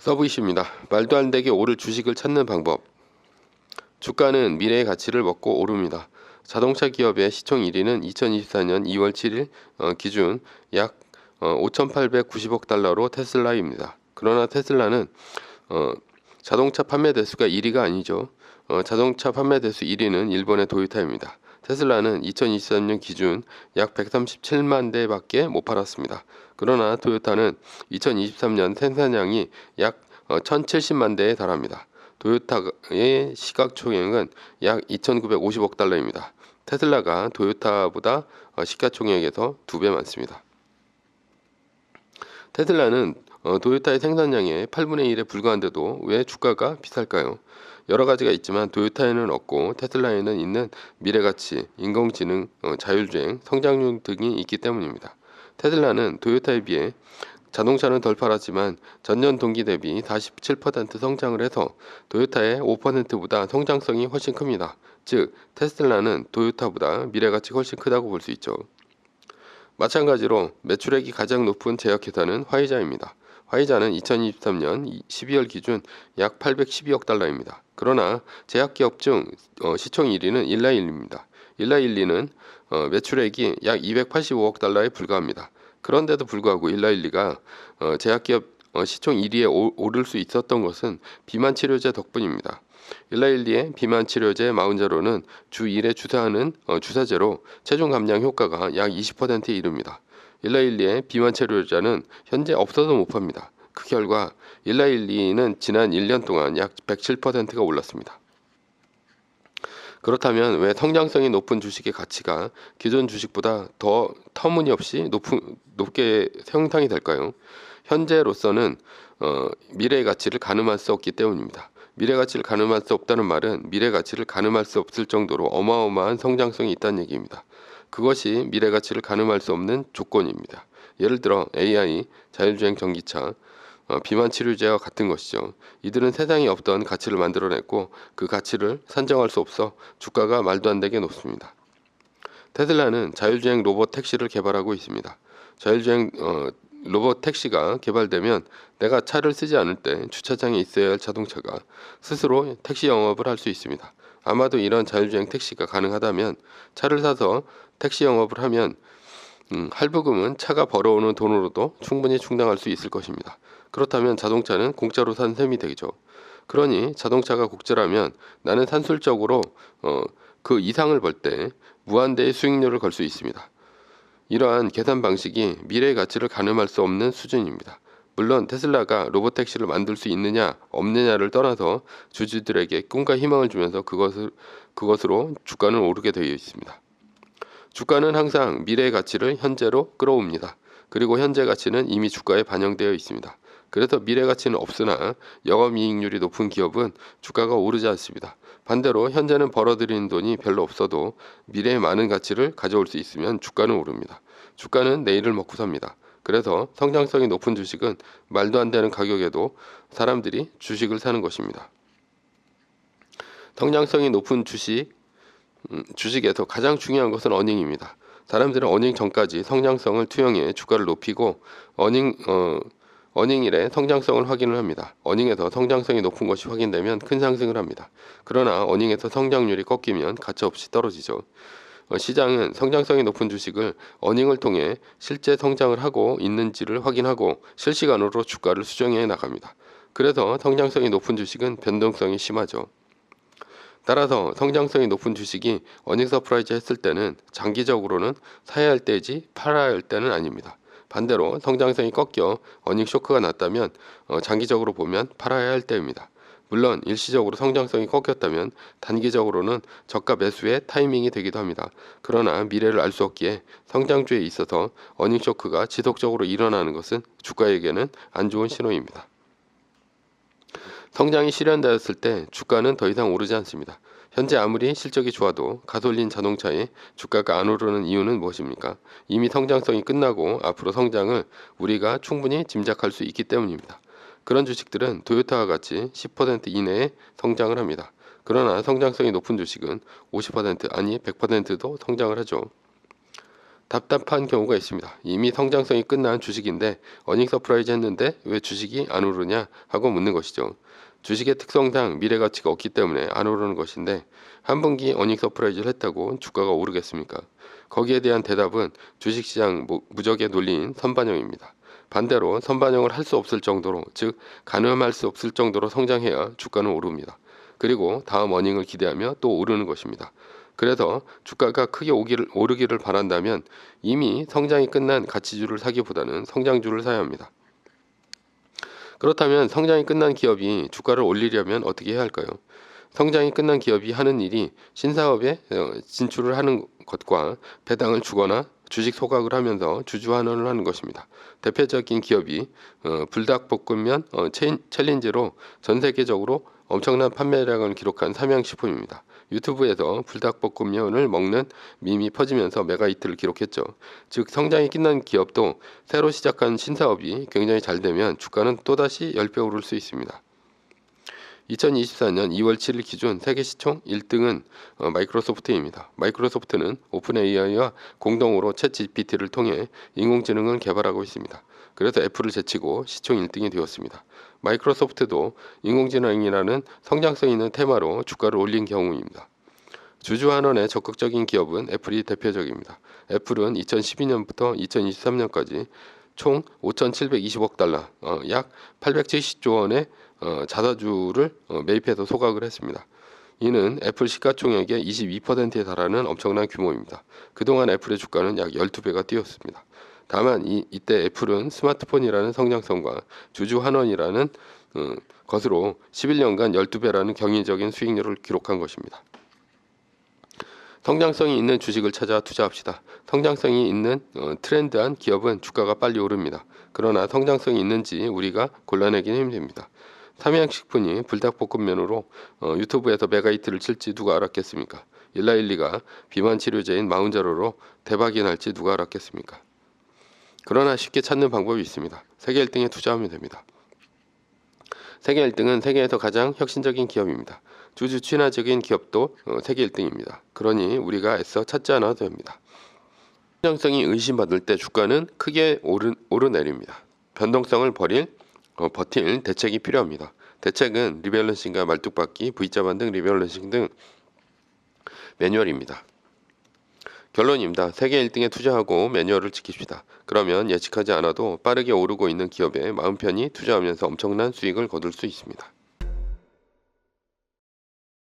서브이슈입니다. 말도 안 되게 오를 주식을 찾는 방법. 주가는 미래의 가치를 먹고 오릅니다. 자동차 기업의 시총 1위는 2024년 2월 7일 기준 약 5,890억 달러로 테슬라입니다. 그러나 테슬라는 자동차 판매 대수가 1위가 아니죠. 자동차 판매 대수 1위는 일본의 도요타입니다. 테슬라는 2023년 기준 약 137만 대밖에 못 팔았습니다. 그러나 토요타는 2023년 생산량이 약 1070만 대에 달합니다. 토요타의 시가총액은 약 2,950억 달러입니다. 테슬라가 토요타보다 시가총액에서 2배 많습니다. 테슬라는 토요타의 생산량의 8분의 1에 불과한데도 왜 주가가 비쌀까요? 여러 가지가 있지만 토요타에는 없고 테슬라에는 있는 미래가치, 인공지능, 자율주행, 성장률 등이 있기 때문입니다. 테슬라는 토요타에 비해 자동차는 덜 팔았지만 전년 동기 대비 47% 성장을 해서 토요타의 5%보다 성장성이 훨씬 큽니다. 즉 테슬라는 토요타보다 미래가치 훨씬 크다고 볼 수 있죠. 마찬가지로 매출액이 가장 높은 제약회사는 화이자입니다. 화이자는 2023년 12월 기준 약 812억 달러입니다. 그러나 제약기업 중 시총 1위는 일라일리입니다. 일라일리는 매출액이 약 285억 달러에 불과합니다. 그런데도 불구하고 일라일리가 제약기업 시총 1위에 오를 수 있었던 것은 비만치료제 덕분입니다. 일라일리의 비만치료제 마운자로는 주 1회 주사하는 주사제로 체중 감량 효과가 약 20%에 이릅니다. 일라일리의 비만치료제는 현재 없어서 못 팝니다. 그 결과 일라일리는 지난 1년 동안 약 107%가 올랐습니다. 그렇다면 왜 성장성이 높은 주식의 가치가 기존 주식보다 더 터무니없이 높게 형성이 될까요? 현재로서는 미래의 가치를 가늠할 수 없기 때문입니다. 미래 가치를 가늠할 수 없다는 말은 미래 가치를 가늠할 수 없을 정도로 어마어마한 성장성이 있다는 얘기입니다. 그것이 미래 가치를 가늠할 수 없는 조건입니다. 예를 들어 AI, 자율주행 전기차, 비만 치료제와 같은 것이죠. 이들은 세상에 없던 가치를 만들어냈고 그 가치를 산정할 수 없어 주가가 말도 안 되게 높습니다. 테슬라는 자율주행 로봇 택시를 개발하고 있습니다. 자율주행 로봇 택시가 개발되면 내가 차를 쓰지 않을 때 주차장에 있어야 할 자동차가 스스로 택시 영업을 할 수 있습니다. 아마도 이런 자율주행 택시가 가능하다면 차를 사서 택시 영업을 하면 할부금은 차가 벌어오는 돈으로도 충분히 충당할 수 있을 것입니다. 그렇다면 자동차는 공짜로 산 셈이 되죠. 그러니 자동차가 국제라면 나는 산술적으로 그 이상을 벌 때 무한대의 수익률을 걸 수 있습니다. 이러한 계산 방식이 미래의 가치를 가늠할 수 없는 수준입니다. 물론 테슬라가 로봇택시를 만들 수 있느냐 없느냐를 떠나서 주주들에게 꿈과 희망을 주면서 그것으로 주가는 오르게 되어 있습니다. 주가는 항상 미래의 가치를 현재로 끌어옵니다. 그리고 현재 가치는 이미 주가에 반영되어 있습니다. 그래서 미래 가치는 없으나 영업이익률이 높은 기업은 주가가 오르지 않습니다. 반대로 현재는 벌어들이는 돈이 별로 없어도 미래에 많은 가치를 가져올 수 있으면 주가는 오릅니다. 주가는 내일을 먹고 삽니다. 그래서 성장성이 높은 주식은 말도 안 되는 가격에도 사람들이 주식을 사는 것입니다. 성장성이 높은 주식에서 가장 중요한 것은 어닝입니다. 사람들은 어닝 전까지 성장성을 투영해 주가를 높이고 어닝일에 성장성을 확인을 합니다. 어닝에서 성장성이 높은 것이 확인되면 큰 상승을 합니다. 그러나 어닝에서 성장률이 꺾이면 가차없이 떨어지죠. 시장은 성장성이 높은 주식을 어닝을 통해 실제 성장을 하고 있는지를 확인하고 실시간으로 주가를 수정해 나갑니다. 그래서 성장성이 높은 주식은 변동성이 심하죠. 따라서 성장성이 높은 주식이 어닝 서프라이즈 했을 때는 장기적으로는 사야 할 때이지 팔아야 할 때는 아닙니다. 반대로 성장성이 꺾여 어닝 쇼크가 났다면 장기적으로 보면 팔아야 할 때입니다. 물론 일시적으로 성장성이 꺾였다면 단기적으로는 저가 매수의 타이밍이 되기도 합니다. 그러나 미래를 알 수 없기에 성장주에 있어서 어닝 쇼크가 지속적으로 일어나는 것은 주가에게는 안 좋은 신호입니다. 성장이 실현되었을 때 주가는 더 이상 오르지 않습니다. 현재 아무리 실적이 좋아도 가솔린 자동차의 주가가 안 오르는 이유는 무엇입니까? 이미 성장성이 끝나고 앞으로 성장을 우리가 충분히 짐작할 수 있기 때문입니다. 그런 주식들은 토요타와 같이 10% 이내에 성장을 합니다. 그러나 성장성이 높은 주식은 50% 아니 100%도 성장을 하죠. 답답한 경우가 있습니다. 이미 성장성이 끝난 주식인데 어닝 서프라이즈 했는데 왜 주식이 안 오르냐 하고 묻는 것이죠. 주식의 특성상 미래 가치가 없기 때문에 안 오르는 것인데 한 분기 어닝 서프라이즈를 했다고 주가가 오르겠습니까? 거기에 대한 대답은 주식시장 무적의 논리인 선반영입니다. 반대로 선반영을 할 수 없을 정도로, 즉 가늠할 수 없을 정도로 성장해야 주가는 오릅니다. 그리고 다음 어닝을 기대하며 또 오르는 것입니다. 그래서 주가가 크게 오르기를 바란다면 이미 성장이 끝난 가치주를 사기보다는 성장주를 사야 합니다. 그렇다면 성장이 끝난 기업이 주가를 올리려면 어떻게 해야 할까요? 성장이 끝난 기업이 하는 일이 신사업에 진출을 하는 것과 배당을 주거나 주식 소각을 하면서 주주환원을 하는 것입니다. 대표적인 기업이 불닭볶음면 챌린지로 전 세계적으로 엄청난 판매량을 기록한 삼양식품입니다. 유튜브에서 불닭볶음면을 먹는 밈이 퍼지면서 메가히트를 기록했죠. 즉 성장이 끝난 기업도 새로 시작한 신사업이 굉장히 잘 되면 주가는 또다시 10배 오를 수 있습니다. 2024년 2월 7일 기준 세계 시총 1등은 마이크로소프트입니다. 마이크로소프트는 오픈 AI와 공동으로 챗 GPT를 통해 인공지능을 개발하고 있습니다. 그래서 애플을 제치고 시총 1등이 되었습니다. 마이크로소프트도 인공지능이라는 성장성 있는 테마로 주가를 올린 경우입니다. 주주환원에 적극적인 기업은 애플이 대표적입니다. 애플은 2012년부터 2023년까지 총 5,720억 달러, 약 870조 원의 자사주를 매입해서 소각을 했습니다. 이는 애플 시가총액의 22%에 달하는 엄청난 규모입니다. 그동안 애플의 주가는 약 12배가 뛰었습니다. 다만 이때 애플은 스마트폰이라는 성장성과 주주환원이라는 것으로 11년간 12배라는 경이적인 수익률을 기록한 것입니다. 성장성이 있는 주식을 찾아 투자합시다. 성장성이 있는 트렌드한 기업은 주가가 빨리 오릅니다. 그러나 성장성이 있는지 우리가 골라내기는 힘듭니다. 삼양식품이 불닭볶음면으로 유튜브에서 메가히트를 칠지 누가 알았겠습니까? 112가 비만 치료제인 마운자로로 대박이 날지 누가 알았겠습니까? 그러나 쉽게 찾는 방법이 있습니다. 세계 1등에 투자하면 됩니다. 세계 1등은 세계에서 가장 혁신적인 기업입니다. 주주 친화적인 기업도 세계 1등입니다. 그러니 우리가 애써 찾지 않아도 됩니다. 성장성이 의심받을 때 주가는 크게 오르내립니다. 변동성을 버틸 대책이 필요합니다. 대책은 리밸런싱과 말뚝박기, V자반 등 리밸런싱 등 매뉴얼입니다. 결론입니다. 세계 1등에 투자하고 매뉴얼을 지킵시다. 그러면 예측하지 않아도 빠르게 오르고 있는 기업에 마음 편히 투자하면서 엄청난 수익을 거둘 수 있습니다.